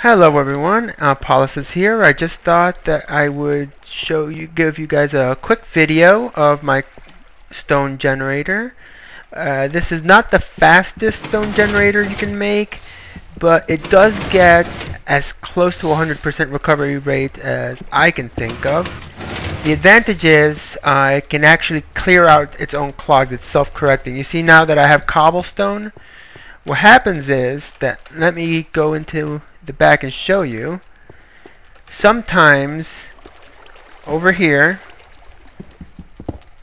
Hello everyone, Paulus is here. I just thought that I would give you guys a quick video of my stone generator. This is not the fastest stone generator you can make, but it does get as close to 100% recovery rate as I can think of. The advantage is it can actually clear out its own clogs. It's self-correcting. You see now that I have cobblestone? What happens is that, let me go into the back and show you. Sometimes over here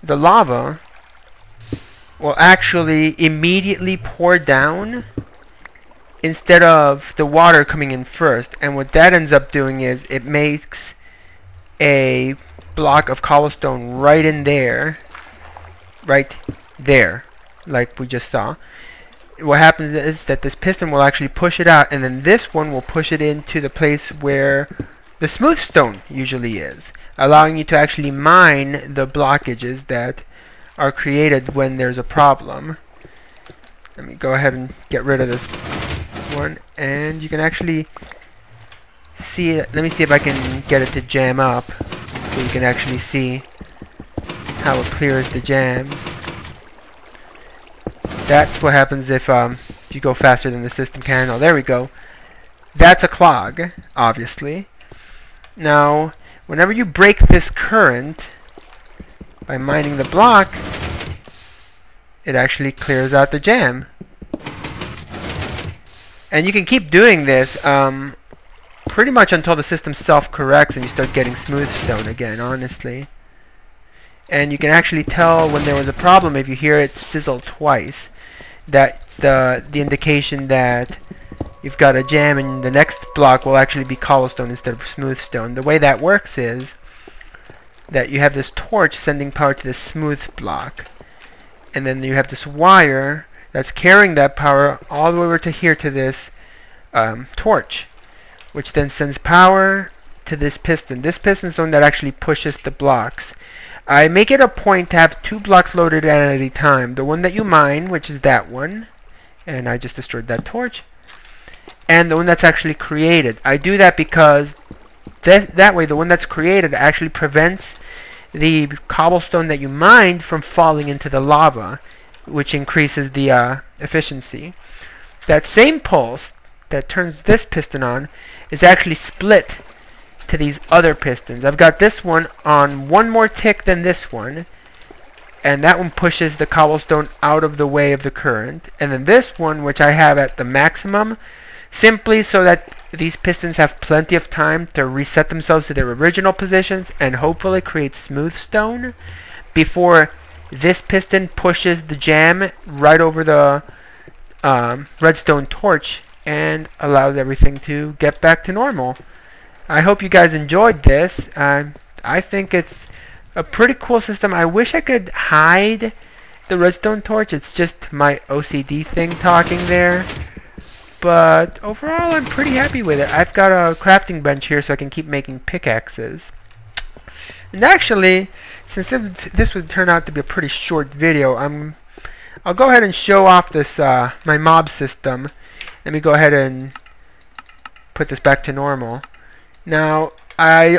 the lava will actually immediately pour down instead of the water coming in first, and what that ends up doing is it makes a block of cobblestone right there, like we just saw. What happens is that this piston will actually push it out, and then this one will push it into the place where the smooth stone usually is, allowing you to actually mine the blockages that are created when there's a problem. Let me go ahead and get rid of this one, and you can actually see it. Let me see if I can get it to jam up so you can actually see how it clears the jams. That's what happens if you go faster than the system can. Oh, there we go. That's a clog, obviously. Now, whenever you break this current by mining the block, it actually clears out the jam. And you can keep doing this pretty much until the system self-corrects and you start getting smooth stone again, honestly. And you can actually tell when there was a problem if you hear it sizzle twice. That's the indication that you've got a jam, and the next block will actually be cobblestone instead of smooth stone. The way that works is that you have this torch sending power to the smooth block, and then you have this wire that's carrying that power all the way over to here to this torch, which then sends power to this piston. This piston is the one that actually pushes the blocks. I make it a point to have 2 blocks loaded at a time. The one that you mine, which is that one, and I just destroyed that torch, and the one that's actually created. I do that because that way the one that's created actually prevents the cobblestone that you mined from falling into the lava, which increases the efficiency. That same pulse that turns this piston on is actually split to these other pistons. I've got this one on one more tick than this one, and that one pushes the cobblestone out of the way of the current, and then this one, which I have at the maximum, simply so that these pistons have plenty of time to reset themselves to their original positions and hopefully create smooth stone before this piston pushes the jam right over the redstone torch and allows everything to get back to normal. I hope you guys enjoyed this. I think it's a pretty cool system. I wish I could hide the redstone torch. It's just my OCD thing talking there. But overall, I'm pretty happy with it. I've got a crafting bench here so I can keep making pickaxes. And actually, since this would turn out to be a pretty short video, I'll go ahead and show off this my mob system. Let me go ahead and put this back to normal. Now, I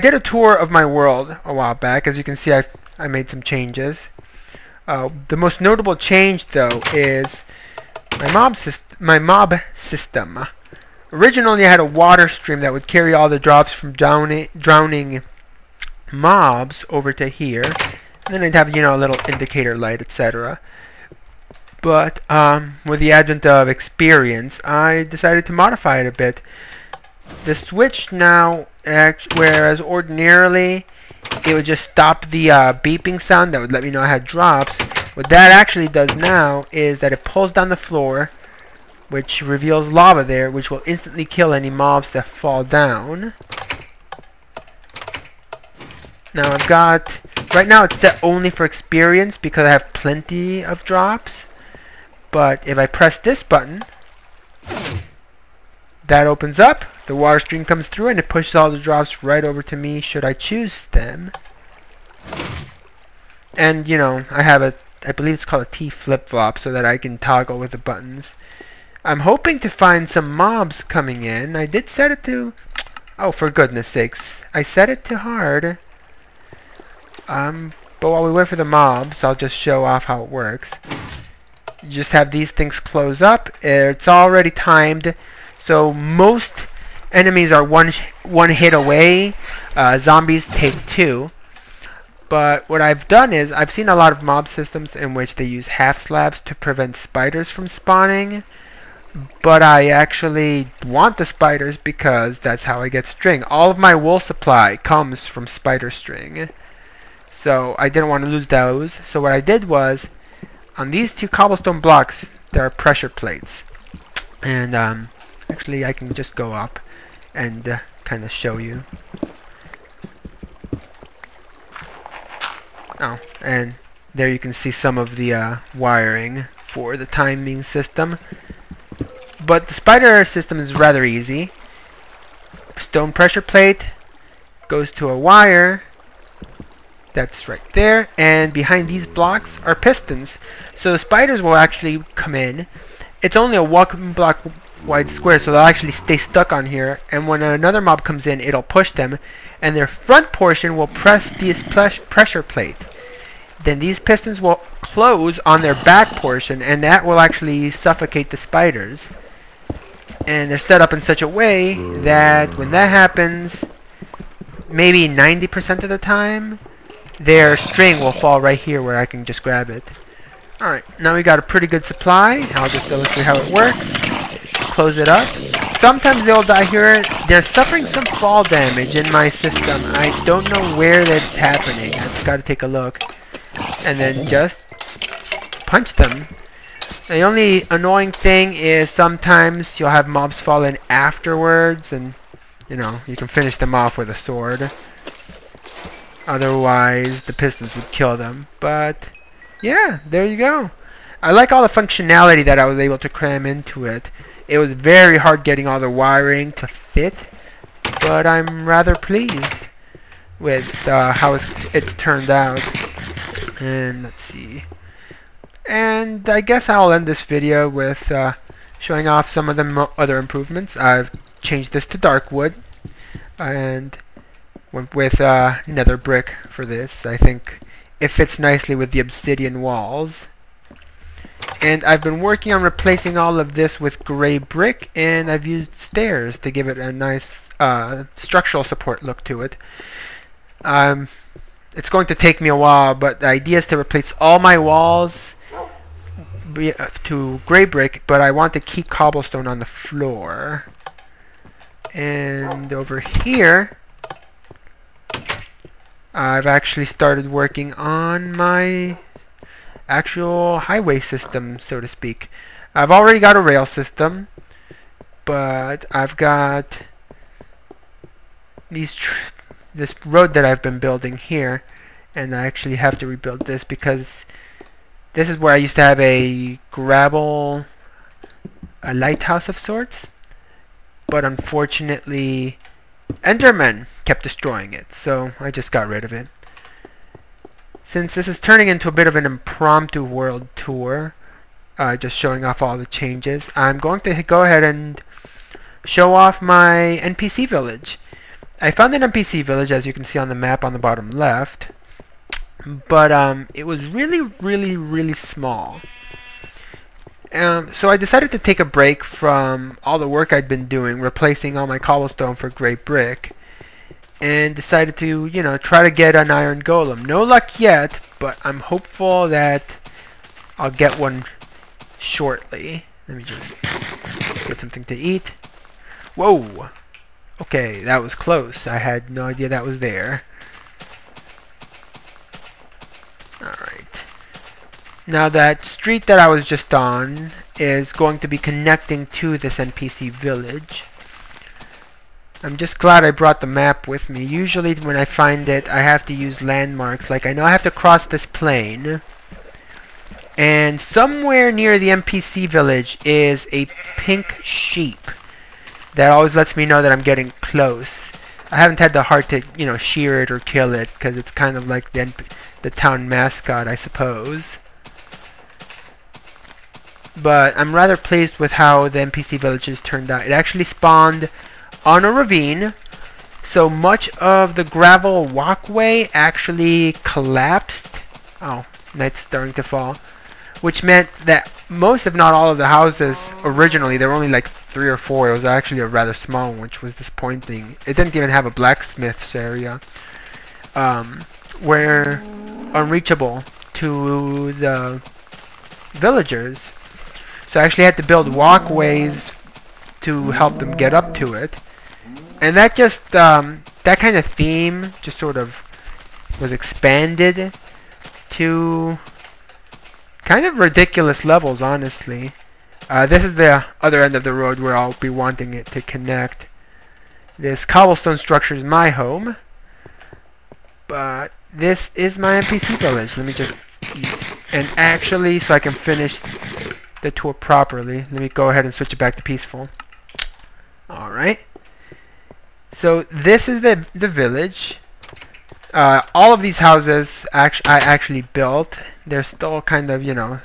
did a tour of my world a while back. As you can see, I made some changes. The most notable change, though, is my mob system. Originally, I had a water stream that would carry all the drops from drowning mobs over to here, and then I'd have, you know, a little indicator light, etc. But with the advent of experience, I decided to modify it a bit. The switch now, whereas ordinarily it would just stop the beeping sound that would let me know I had drops, what that actually does now is that it pulls down the floor, which reveals lava there, which will instantly kill any mobs that fall down. Now right now it's set only for experience because I have plenty of drops, but if I press this button, that opens up, the water stream comes through, and it pushes all the drops right over to me should I choose them. And, you know, I have I believe it's called a T flip-flop, so that I can toggle with the buttons. I'm hoping to find some mobs coming in. I did set it to... Oh, for goodness sakes. I set it to hard. But while we wait for the mobs, I'll just show off how it works. You just have these things close up. It's already timed. So most enemies are one hit away. Zombies take 2. But what I've done is, I've seen a lot of mob systems in which they use half slabs to prevent spiders from spawning. But I actually want the spiders because that's how I get string. All of my wool supply comes from spider string. So I didn't want to lose those. So what I did was, on these 2 cobblestone blocks, there are pressure plates. And actually I can just go up and kind of show you. Oh, and there you can see some of the wiring for the timing system. But the spider system is rather easy. Stone pressure plate goes to a wire. That's right there. And behind these blocks are pistons. So the spiders will actually come in. It's only a 1 block wide square, so they'll actually stay stuck on here. And when another mob comes in, it'll push them. And their front portion will press this pressure plate. Then these pistons will close on their back portion, and that will actually suffocate the spiders. And they're set up in such a way that when that happens, maybe 90% of the time, their string will fall right here where I can just grab it. Alright, now we got a pretty good supply. I'll just illustrate how it works. Close it up. Sometimes they'll die here. They're suffering some fall damage in my system. I don't know where that's happening. I've just got to take a look. And then just punch them. The only annoying thing is sometimes you'll have mobs fall in afterwards, and you know, you can finish them off with a sword. Otherwise the pistons would kill them. But yeah, there you go. I like all the functionality that I was able to cram into it. It was very hard getting all the wiring to fit, but I'm rather pleased with how it's turned out. And let's see. And I guess I'll end this video with showing off some of the other improvements. I've changed this to dark wood and went with nether brick for this. I think it fits nicely with the obsidian walls. And I've been working on replacing all of this with gray brick, and I've used stairs to give it a nice structural support look to it. It's going to take me a while, but the idea is to replace all my walls to gray brick, but I want to keep cobblestone on the floor. And over here, I've actually started working on my actual highway system, so to speak. I've already got a rail system, but I've got this road that I've been building here, and I actually have to rebuild this because this is where I used to have a lighthouse of sorts, but unfortunately Endermen kept destroying it, so I just got rid of it. Since this is turning into a bit of an impromptu world tour, just showing off all the changes, I'm going to go ahead and show off my NPC village. I found an NPC village, as you can see on the map on the bottom left, but it was really small. So I decided to take a break from all the work I'd been doing, replacing all my cobblestone for gray brick, and decided to, you know, try to get an iron golem. No luck yet, but I'm hopeful that I'll get one shortly. Let me just get something to eat. Whoa! Okay, that was close. I had no idea that was there. Alright. Now that street that I was just on is going to be connecting to this NPC village. I'm just glad I brought the map with me. Usually when I find it, I have to use landmarks. Like, I know I have to cross this plain, and somewhere near the NPC village is a pink sheep that always lets me know that I'm getting close. I haven't had the heart to, you know, shear it or kill it, because it's kind of like the town mascot, I suppose. but I'm rather pleased with how the NPC villages turned out. It actually spawned on a ravine, so much of the gravel walkway actually collapsed. Oh, night's starting to fall. Which meant that most, if not all, of the houses originally, there were only like 3 or 4. It was actually a rather small one, which was disappointing. It didn't even have a blacksmith's area. Were unreachable to the villagers. So I actually had to build walkways to help them get up to it. And that just, that kind of theme just sort of was expanded to kind of ridiculous levels, honestly. This is the other end of the road where I'll be wanting it to connect. This cobblestone structure is my home, but this is my NPC village. Let me just eat. And actually, so I can finish the tour properly, let me go ahead and switch it back to peaceful. Alright. So this is the village. All of these houses I actually built. They're still kind of, you know,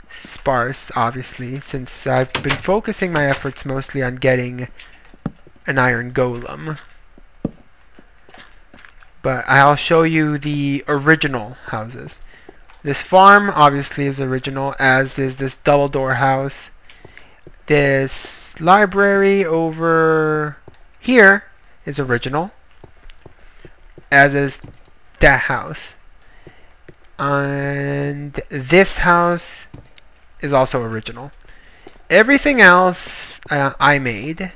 sparse, obviously, since I've been focusing my efforts mostly on getting an iron golem. But I'll show you the original houses. This farm obviously is original, as is this double door house. This library over here is original, as is that house. And this house is also original. Everything else I made.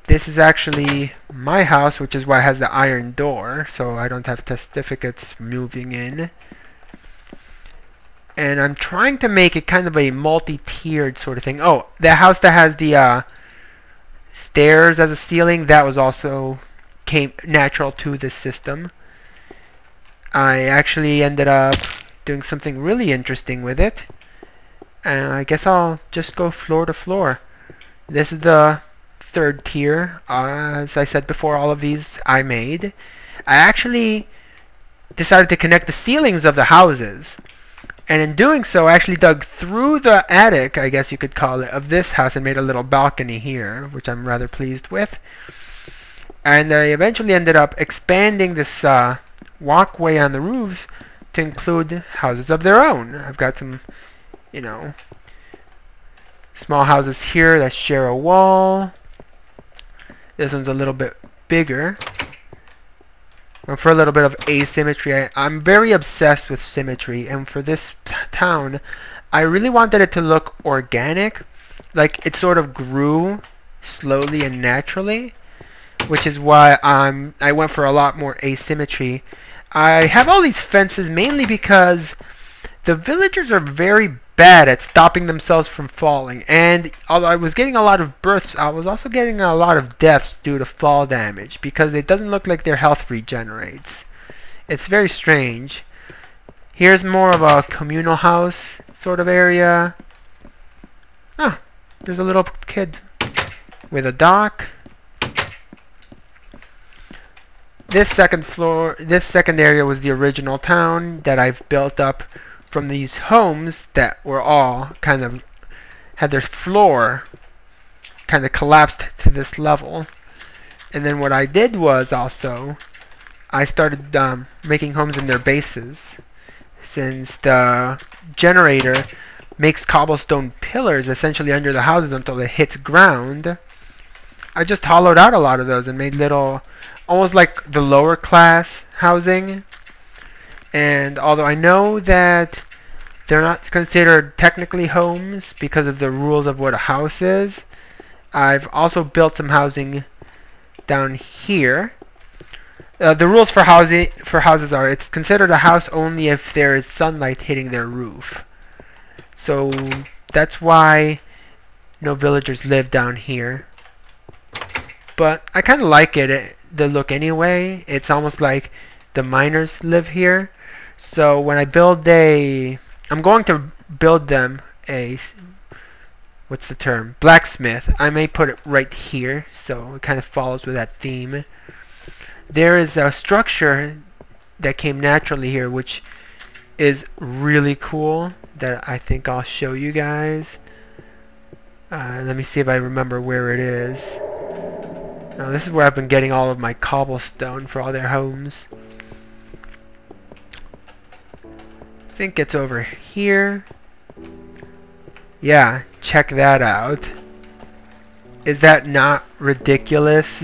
This is actually my house, which is why it has the iron door, so I don't have certificates moving in. And I'm trying to make it kind of a multi-tiered sort of thing. Oh, the house that has the stairs as a ceiling, that was also came natural to this system. I actually ended up doing something really interesting with it, and I guess I'll just go floor to floor. This is the third tier. As I said before, all of these I made. I actually decided to connect the ceilings of the houses, and in doing so I actually dug through the attic, I guess you could call it, of this house and made a little balcony here, which I'm rather pleased with. And I eventually ended up expanding this walkway on the roofs to include houses of their own. I've got some, you know, small houses here that share a wall. This one's a little bit bigger. And for a little bit of asymmetry, I'm very obsessed with symmetry, and for this town I really wanted it to look organic, like it sort of grew slowly and naturally, which is why I went for a lot more asymmetry. I have all these fences mainly because the villagers are very bad at stopping themselves from falling, and although I was getting a lot of births, I was also getting a lot of deaths due to fall damage, because it doesn't look like their health regenerates. It's very strange. Here's more of a communal house sort of area. Ah, there's a little kid with a dock. This second area was the original town that I've built up from these homes that were all kind of had their floor kind of collapsed to this level. And then what I did was also I started making homes in their bases, since the generator makes cobblestone pillars essentially under the houses until it hits ground. I just hollowed out a lot of those and made little, almost like the lower class housing. And although I know that they're not considered technically homes because of the rules of what a house is, I've also built some housing down here. The rules for houses are it's considered a house only if there is sunlight hitting their roof. So that's why no villagers live down here. But I kind of like the look anyway. It's almost like the miners live here. So when I build I'm going to build them a, what's the term, blacksmith. I may put it right here, so it kind of follows with that theme. There is a structure that came naturally here, which is really cool that I think I'll show you guys. Let me see if I remember where it is. Now this is where I've been getting all of my cobblestone for all their homes. I think it's over here. Yeah, check that out. Is that not ridiculous?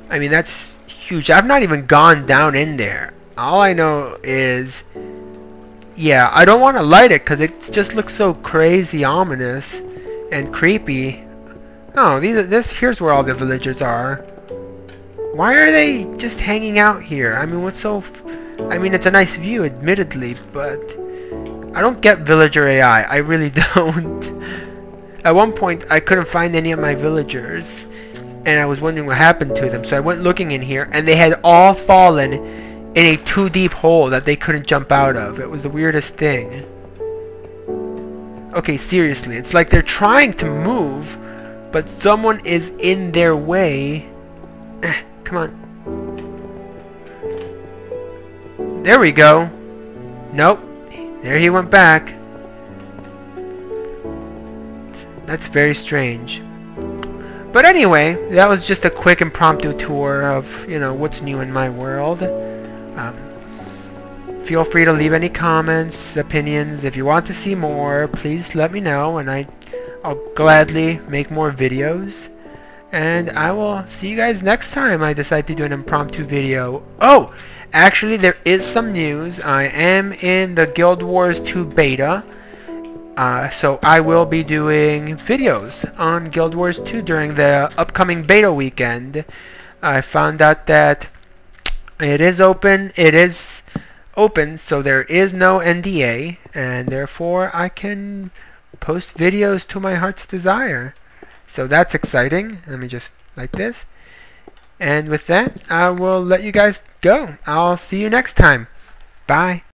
I mean, that's huge. I've not even gone down in there. All I know is, yeah, I don't want to light it because it just looks so crazy ominous and creepy. Oh, here's where all the villagers are. Why are they just hanging out here? I mean, I mean, it's a nice view, admittedly, but I don't get villager AI. I really don't. At one point, I couldn't find any of my villagers, and I was wondering what happened to them. So I went looking in here, and they had all fallen in a too-deep hole that they couldn't jump out of. It was the weirdest thing. Okay, seriously, it's like they're trying to move, but someone is in their way. Come on. There we go. Nope. There he went back. That's very strange. But anyway, that was just a quick impromptu tour of, you know, what's new in my world. Feel free to leave any comments, opinions. If you want to see more, please let me know, and I'll gladly make more videos. And I will see you guys next time I decide to do an impromptu video. Oh! Actually, there is some news. I am in the Guild Wars 2 beta. So I will be doing videos on Guild Wars 2 during the upcoming beta weekend. I found out that it is open. So there is no NDA, and therefore I can post videos to my heart's desire. So that's exciting. Let me just like this. And with that, I will let you guys go. I'll see you next time. Bye.